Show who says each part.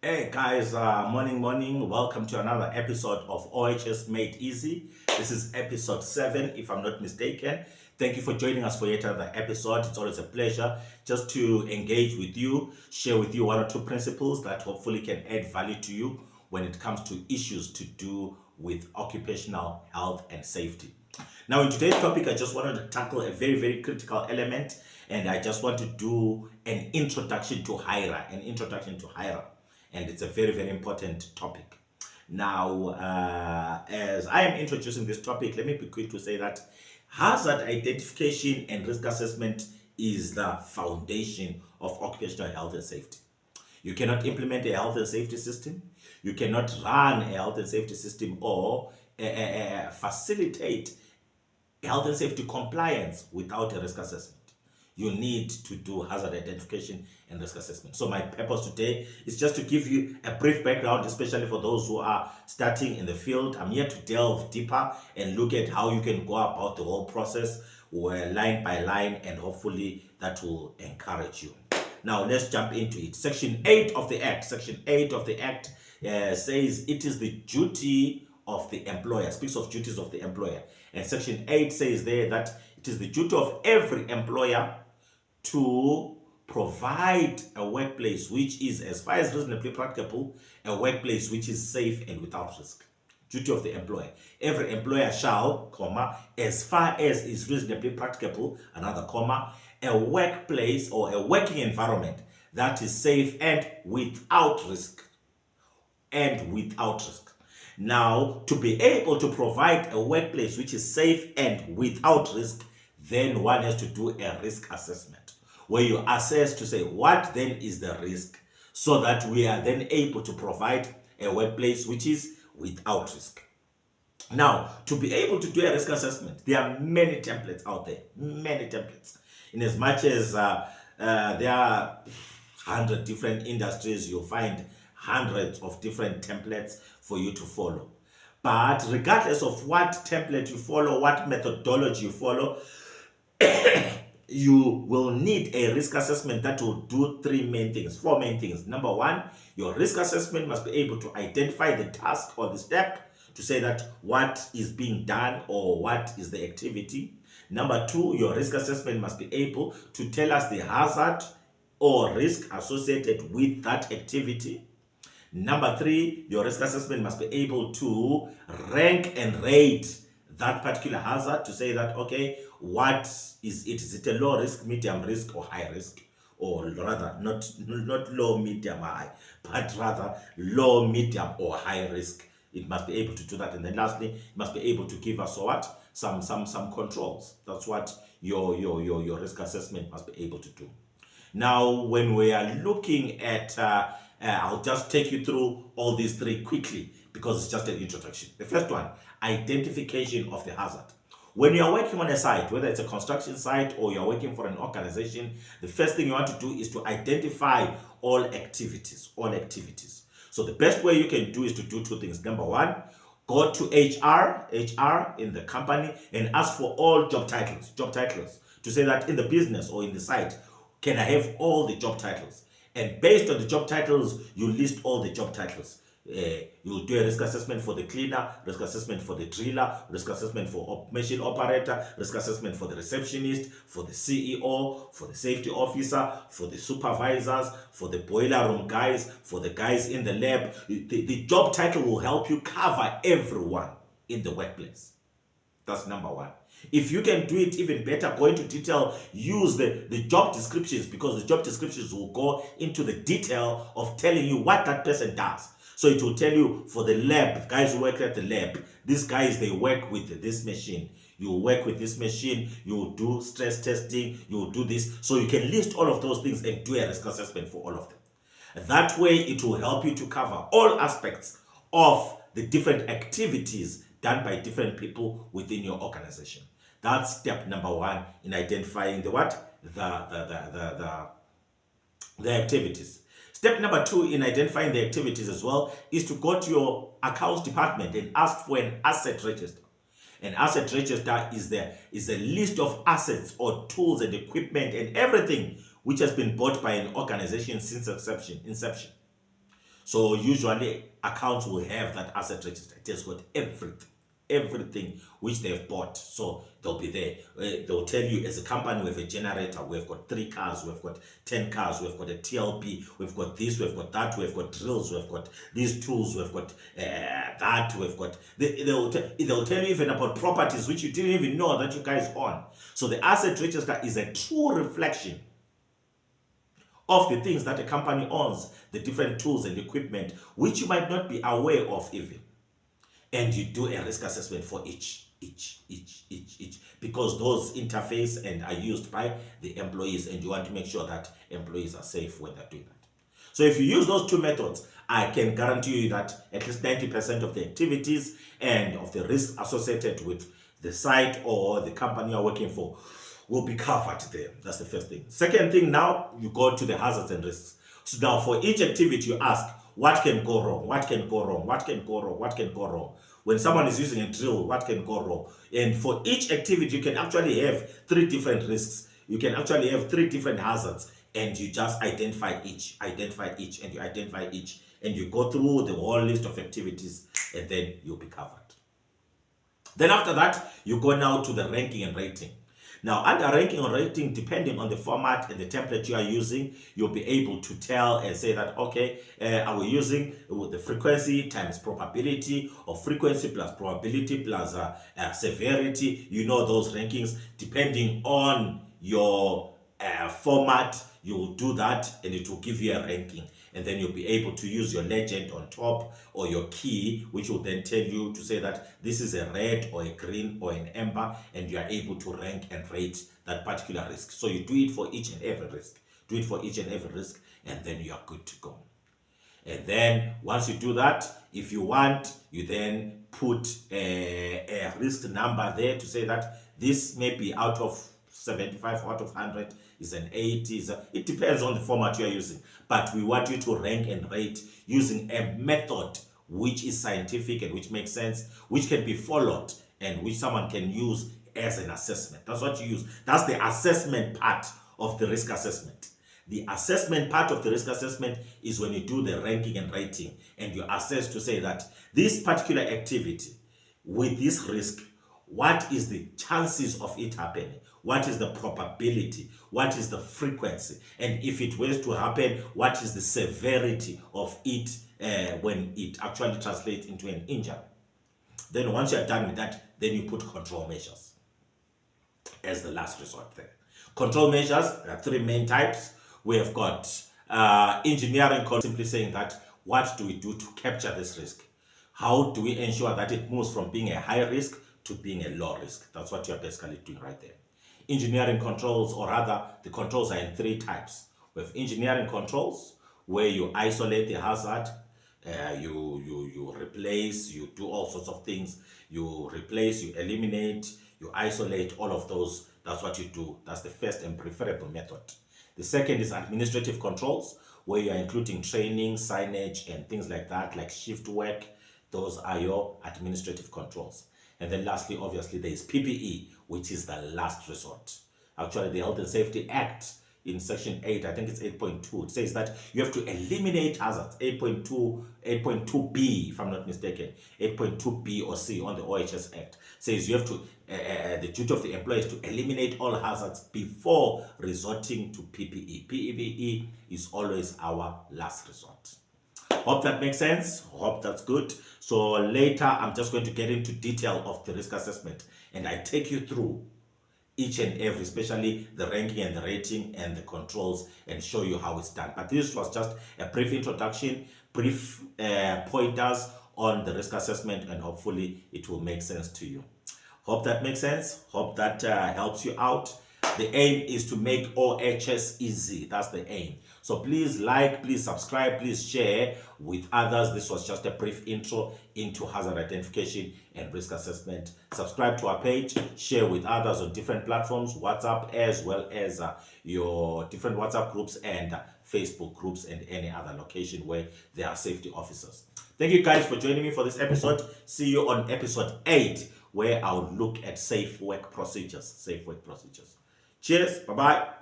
Speaker 1: Hey guys, morning. Welcome to another episode of OHS Made Easy. This is episode 7, if I'm not mistaken. Thank you for joining us for yet another episode. It's always a pleasure just to engage with you, share with you one or two principles that hopefully can add value to you when it comes to issues to do with occupational health and safety. Now, in today's topic, I just wanted to tackle a very critical element, and I just want to do an introduction to HIRA, and it's a very important topic. Now, as I am introducing this topic, let me be quick to say that hazard identification and risk assessment is the foundation of occupational health and safety. You cannot implement a health and safety system. You cannot run a health and safety system or facilitate health and safety compliance without a risk assessment. You need to do hazard identification and risk assessment. So my purpose today is just to give you a brief background, especially for those who are starting in the field. I'm here to delve deeper and look at how you can go about the whole process line by line, and hopefully that will encourage you. Now let's jump into it. Section 8 of the Act. Says it is the duty of the employer, speaks of duties of the employer. And Section 8 says there that it is the duty of every employer to provide a workplace which is, as far as reasonably practicable, a workplace which is safe and without risk. Duty of the employer. Every employer shall, as far as is reasonably practicable, another comma, a workplace or a working environment that is safe and without risk. Now, to be able to provide a workplace which is safe and without risk, then one has to do a risk assessment, where you assess to say what then is the risk, so that we are then able to provide a workplace which is without risk. Now, to be able to do a risk assessment, there are many templates out there, in as much as there are 100 different industries, you'll find hundreds of different templates for you to follow. But regardless of what template you follow, what methodology you follow, you will need a risk assessment that will do four main things. Number one, your risk assessment must be able to identify the task or the step to say that what is being done or what is the activity. Number two, your risk assessment must be able to tell us the hazard or risk associated with that activity. Number three, your risk assessment must be able to rank and rate that particular hazard to say that, okay, what is it? Is it a low risk, medium risk, or high risk? Or rather, not low, medium, high, but rather low, medium, or high risk. It must be able to do that. And then lastly, it must be able to give us some controls. That's what your risk assessment must be able to do. Now, when we are looking at I'll just take you through all these three quickly because it's just an introduction. The first one, identification of the hazard. When you are working on a site, whether it's a construction site or you're working for an organization, the first thing you want to do is to identify all activities. So the best way you can do is to do two things. Number one, go to HR in the company and ask for all job titles to say that in the business or in the site, can I have all the job titles? And based on the job titles, you list all the job titles. You'll do a risk assessment for the cleaner, risk assessment for the driller, risk assessment for machine operator, risk assessment for the receptionist, for the CEO, for the safety officer, for the supervisors, for the boiler room guys, for the guys in the lab. The job title will help you cover everyone in the workplace. That's number one. If you can do it even better, go into detail, use the job descriptions, because the job descriptions will go into the detail of telling you what that person does. So it will tell you for the lab, guys who work at the lab, these guys, they work with this machine. You work with this machine, you do stress testing, you do this. So you can list all of those things and do a risk assessment for all of them. That way, it will help you to cover all aspects of the different activities done by different people within your organization. That's step number one in identifying the activities. Step number two in identifying the activities as well is to go to your accounts department and ask for an asset register. An asset register is a list of assets or tools and equipment and everything which has been bought by an organization since inception. So usually accounts will have that asset register. It has got everything which they've bought. So they'll be there. They'll tell you, as a company, we have a generator, we've got 3 cars, we've got 10 cars, we've got a TLP, we've got this, we've got that, we've got drills, we've got these tools, we've got that, we've got... They'll tell you even about properties which you didn't even know that you guys own. So the asset register is a true reflection of the things that a company owns, the different tools and equipment, which you might not be aware of even. And you do a risk assessment for each, because those interface and are used by the employees, and you want to make sure that employees are safe when they're doing that. So if you use those 2 methods, I can guarantee you that at least 90% of the activities and of the risk associated with the site or the company you're working for will be covered there. That's the first thing. Second thing, now you go to the hazards and risks. So now for each activity you ask, what can go wrong? What can go wrong? What can go wrong? What can go wrong? When someone is using a drill, what can go wrong? And for each activity, you can actually have 3 different risks. You can actually have 3 different hazards, and you just identify each, and you identify each, and you go through the whole list of activities, and then you'll be covered. Then after that, you go now to the ranking and rating. Now, under ranking or rating, depending on the format and the template you are using, you'll be able to tell and say that, okay, are we using the frequency times probability, or frequency plus probability plus severity? You know those rankings. Depending on your format, you will do that, and it will give you a ranking. And then you'll be able to use your legend on top, or your key, which will then tell you to say that this is a red or a green or an amber, and you are able to rank and rate that particular risk. So you do it for each and every risk. Do it for each and every risk, and then you are good to go. And then once you do that, if you want, you then put a risk number there to say that this may be out of 75, out of 100 is an 80. It depends on the format you are using. But we want you to rank and rate using a method which is scientific and which makes sense, which can be followed, and which someone can use as an assessment. That's what you use. That's the assessment part of the risk assessment. The assessment part of the risk assessment is when you do the ranking and rating, and you assess to say that this particular activity with this risk, what is the chances of it happening? What is the probability? What is the frequency? And if it were to happen, what is the severity of it when it actually translates into an injury? Then once you're done with that, then you put control measures as the last resort there. Control measures, there are 3 main types. We have got engineering, simply saying that what do we do to capture this risk? How do we ensure that it moves from being a high risk to being a low risk? That's what you're basically doing right there. Engineering controls, or rather, the controls are in 3 types. We have engineering controls, where you isolate the hazard, you replace, you do all sorts of things. You replace, you eliminate, you isolate, all of those. That's what you do. That's the first and preferable method. The second is administrative controls, where you are including training, signage, and things like that, like shift work. Those are your administrative controls. And then lastly, obviously, there is PPE, which is the last resort. Actually, the Health and Safety Act in Section 8, I think it's 8.2, it says that you have to eliminate hazards. 8.2B, if I'm not mistaken, 8.2B or C on the OHS Act says you have to, the duty of the employer is to eliminate all hazards before resorting to PPE. PPE is always our last resort. Hope that makes sense. Hope that's good. So later, I'm just going to get into detail of the risk assessment, and I take you through each and every, especially the ranking and the rating and the controls, and show you how it's done. But this was just a brief introduction, brief pointers on the risk assessment, and hopefully it will make sense to you. Hope that makes sense. Hope that helps you out. The aim is to make OHS easy. That's the aim. So please like, please subscribe, please share with others. This was just a brief intro into hazard identification and risk assessment. Subscribe to our page, share with others on different platforms, WhatsApp, as well as your different WhatsApp groups and Facebook groups, and any other location where there are safety officers. Thank you guys for joining me for this episode. See you on episode 8, where I'll look at safe work procedures. Cheers. Bye-bye.